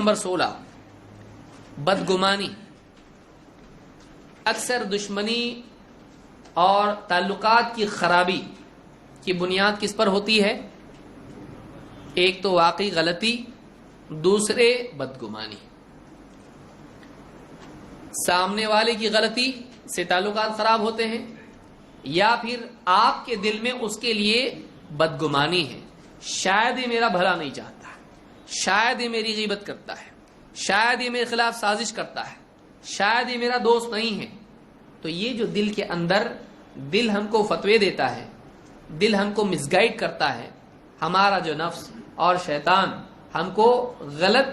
Number 16 بدگمانی۔ اکثر دشمنی اور تعلقات کی خرابی کی بنیاد کس پر ہوتی ہے؟ ایک تو واقعی غلطی، دوسرے بدگمانی۔ سامنے والے کی غلطی سے تعلقات خراب ہوتے ہیں، یا پھر آپ کے دل میں اس کے لیے بدگمانی ہے، شاید یہ میرا بھلا نہیں چاہتا، شاید یہ میری غیبت کرتا ہے، شاید یہ میرے خلاف سازش کرتا ہے، شاید یہ میرا دوست نہیں ہے۔ تو یہ جو دل کے اندر دل ہم کو فتوے دیتا ہے، دل ہم کو مس گائیڈ کرتا ہے، ہمارا جو نفس اور شیطان ہم کو غلط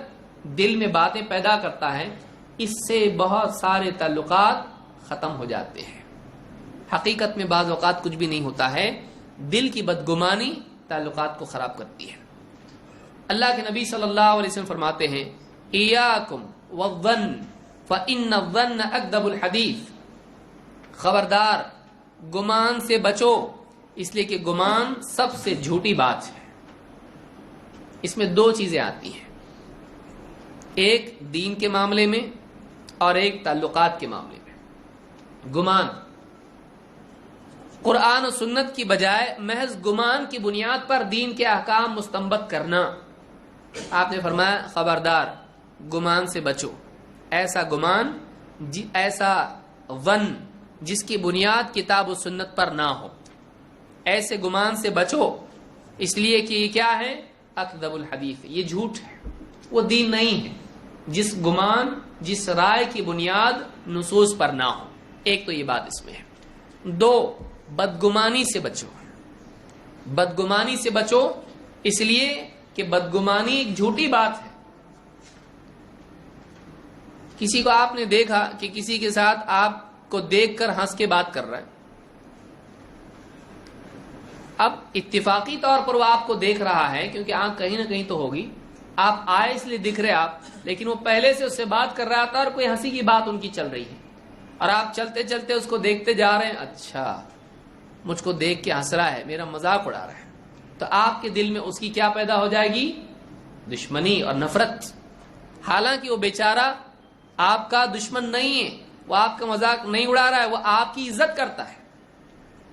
دل میں باتیں پیدا کرتا ہے، اس سے بہت سارے تعلقات ختم ہو جاتے ہیں۔ حقیقت میں بعض اوقات کچھ بھی نہیں ہوتا ہے، دل کی بدگمانی تعلقات کو خراب کرتی ہے۔ اللہ کے نبی صلی اللہ علیہ وسلم فرماتے ہیں ایاکم والظن فإن الظن اکذب الحدیث، خبردار گمان سے بچو، اس لیے کہ گمان سب سے جھوٹی بات ہے۔ اس میں دو چیزیں آتی ہیں، ایک دین کے معاملے میں اور ایک تعلقات کے معاملے میں۔ گمان، قرآن و سنت کی بجائے محض گمان کی بنیاد پر دین کے احکام مستنبط کرنا۔ آپ نے فرمایا خبردار گمان سے بچو، ایسا گمان، ایسا ظن جس کی بنیاد کتاب و سنت پر نہ ہو، ایسے گمان سے بچو، اس لیے کہ یہ کیا ہے؟ اکذب الحدیث، یہ جھوٹ ہے، وہ دین نہیں ہے جس گمان، جس رائے کی بنیاد نصوص پر نہ ہو۔ ایک تو یہ بات اس میں ہے۔ دو، بدگمانی سے بچو۔ بدگمانی سے بچو اس لیے کہ بدگمانی ایک جھوٹی بات ہے۔ کسی کو آپ نے دیکھا کہ کسی کے ساتھ آپ کو دیکھ کر ہنس کے بات کر رہا ہے، اب اتفاقی طور پر وہ آپ کو دیکھ رہا ہے کیونکہ آنکھ کہیں نہ کہیں تو ہوگی، آپ آئے اس لیے دکھ رہے آپ، لیکن وہ پہلے سے اس سے بات کر رہا تھا اور کوئی ہنسی کی بات ان کی چل رہی ہے، اور آپ چلتے چلتے اس کو دیکھتے جا رہے ہیں، اچھا مجھ کو دیکھ کے ہنس رہا ہے، میرا مذاق اڑا رہا ہے، تو آپ کے دل میں اس کی کیا پیدا ہو جائے گی؟ دشمنی اور نفرت۔ حالانکہ وہ بیچارہ آپ کا دشمن نہیں ہے، وہ آپ کا مذاق نہیں اڑا رہا ہے، وہ آپ کی عزت کرتا ہے،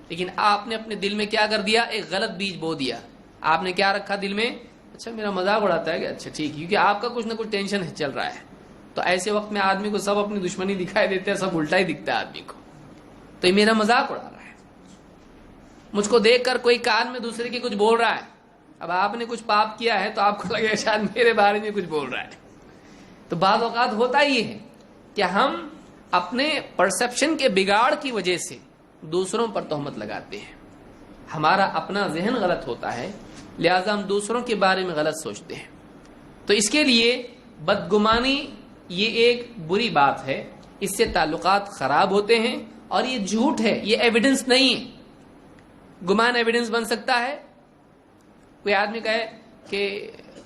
لیکن آپ نے اپنے دل میں کیا کر دیا؟ ایک غلط بیج بو دیا۔ آپ نے کیا رکھا دل میں؟ اچھا میرا مذاق اڑاتا ہے کہ اچھا ٹھیک، کیونکہ آپ کا کچھ نہ کچھ ٹینشن چل رہا ہے، تو ایسے وقت میں آدمی کو سب اپنی دشمنی دکھائی دیتے ہیں، سب الٹا ہی دکھتا ہے آدمی کو، تو یہ میرا مذاق اڑا رہا ہے۔ مجھ کو دیکھ کر کوئی کان میں دوسرے کی کچھ بول رہا ہے، اب آپ نے کچھ پاپ کیا ہے تو آپ کو لگے شاید میرے بارے میں کچھ بول رہا ہے۔ تو بعض اوقات ہوتا یہ ہے کہ ہم اپنے پرسپشن کے بگاڑ کی وجہ سے دوسروں پر تہمت لگاتے ہیں، ہمارا اپنا ذہن غلط ہوتا ہے، لہذا ہم دوسروں کے بارے میں غلط سوچتے ہیں۔ تو اس کے لیے بدگمانی یہ ایک بری بات ہے، اس سے تعلقات خراب ہوتے ہیں، اور یہ جھوٹ ہے، یہ ایویڈنس نہیں ہے۔ گمان ایویڈنس بن سکتا ہے؟ کوئی آدمی کہے کہ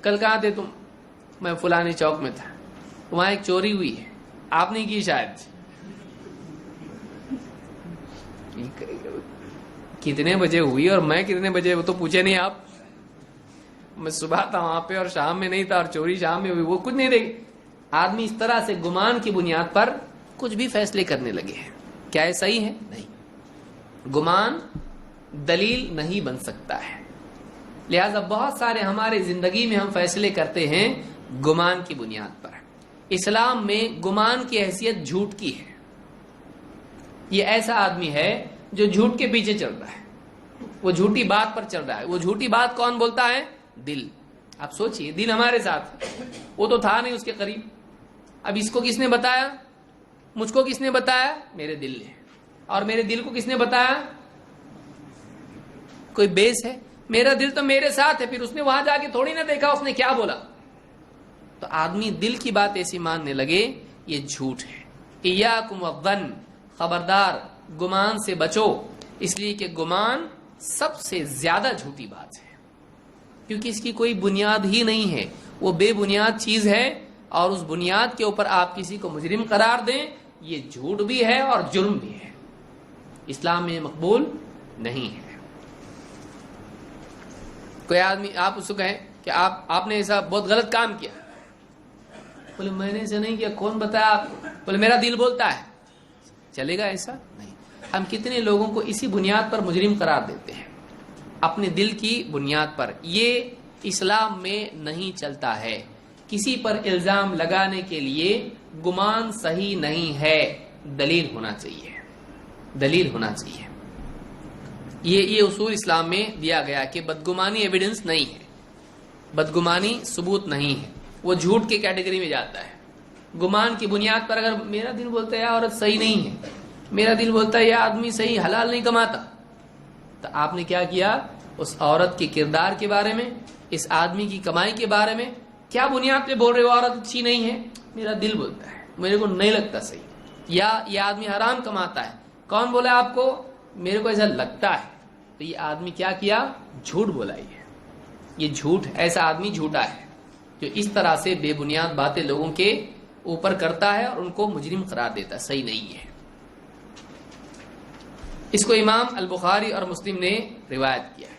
کل کہاں تھے تم؟ میں فلانی چوک میں تھا، وہاں ایک چوری ہوئی ہے، آپ نے کی شاید، کتنے بجے ہوئی اور میں کتنے بجے، وہ تو پوچھے نہیں آپ، میں صبح تھا وہاں پہ اور شام میں نہیں تھا، اور چوری شام میں ہوئی، وہ کچھ نہیں دیکھ۔ آدمی اس طرح سے گمان کی بنیاد پر کچھ بھی فیصلے کرنے لگے ہیں، کیا یہ صحیح ہے؟ نہیں، گمان دلیل نہیں بن سکتا ہے۔ لہذا بہت سارے ہمارے زندگی میں ہم فیصلے کرتے ہیں گمان کی بنیاد پر۔ اسلام میں گمان کی حیثیت جھوٹ کی ہے۔ یہ ایسا آدمی ہے جو جھوٹ کے پیچھے چل رہا ہے، وہ جھوٹی بات پر چل رہا ہے۔ وہ جھوٹی بات کون بولتا ہے؟ دل۔ آپ سوچئے، دل ہمارے ساتھ، وہ تو تھا نہیں اس کے قریب، اب اس کو کس نے بتایا؟ مجھ کو کس نے بتایا؟ میرے دل نے۔ اور میرے دل کو کس نے بتایا؟ کوئی بیس ہے؟ میرا دل تو میرے ساتھ ہے، پھر اس نے وہاں جا کے تھوڑی نہ دیکھا اس نے کیا بولا۔ تو آدمی دل کی بات ایسی ماننے لگے، یہ جھوٹ ہے۔ ایاکم والظن، خبردار گمان سے بچو، اس لیے کہ گمان سب سے زیادہ جھوٹی بات ہے، کیونکہ اس کی کوئی بنیاد ہی نہیں ہے، وہ بے بنیاد چیز ہے، اور اس بنیاد کے اوپر آپ کسی کو مجرم قرار دیں، یہ جھوٹ بھی ہے اور جرم بھی ہے، اسلام میں مقبول نہیں ہے۔ کوئی آدمی آپ اس کو کہیں کہ آپ نے ایسا بہت غلط کام کیا، بولے میں نے ایسا نہیں کیا، کون بتایا آپ کو؟ بولے میرا دل بولتا ہے. چلے گا ایسا؟ نہیں. ہم کتنے لوگوں کو اسی بنیاد پر مجرم قرار دیتے ہیں، اپنے دل کی بنیاد پر. یہ اسلام میں نہیں چلتا ہے. کسی پر الزام لگانے کے لیے گمان صحیح نہیں ہے، دلیل ہونا چاہیے، دلیل ہونا چاہیے. یہ اصول اسلام میں دیا گیا کہ بدگمانی ایویڈنس نہیں ہے، بدگمانی ثبوت نہیں ہے، وہ جھوٹ کے کیٹیگری میں جاتا ہے. گمان کی بنیاد پر اگر میرا دل بولتا ہے یہ عورت صحیح نہیں ہے، میرا دل بولتا ہے یہ آدمی صحیح حلال نہیں کماتا، تو آپ نے کیا کیا؟ اس عورت کے کردار کے بارے میں، اس آدمی کی کمائی کے بارے میں کیا بنیاد پہ بول رہے ہو عورت اچھی نہیں ہے؟ میرا دل بولتا ہے، میرے کو نہیں لگتا صحیح. یا یہ آدمی حرام کماتا ہے، کون بولا آپ کو؟ میرے کو ایسا لگتا ہے. تو یہ آدمی کیا کیا؟ جھوٹ بولا. یہ جھوٹ، ایسا آدمی جھوٹا ہے جو اس طرح سے بے بنیاد باتیں لوگوں کے اوپر کرتا ہے اور ان کو مجرم قرار دیتا ہے. صحیح نہیں ہے. اس کو امام البخاری اور مسلم نے روایت کیا ہے.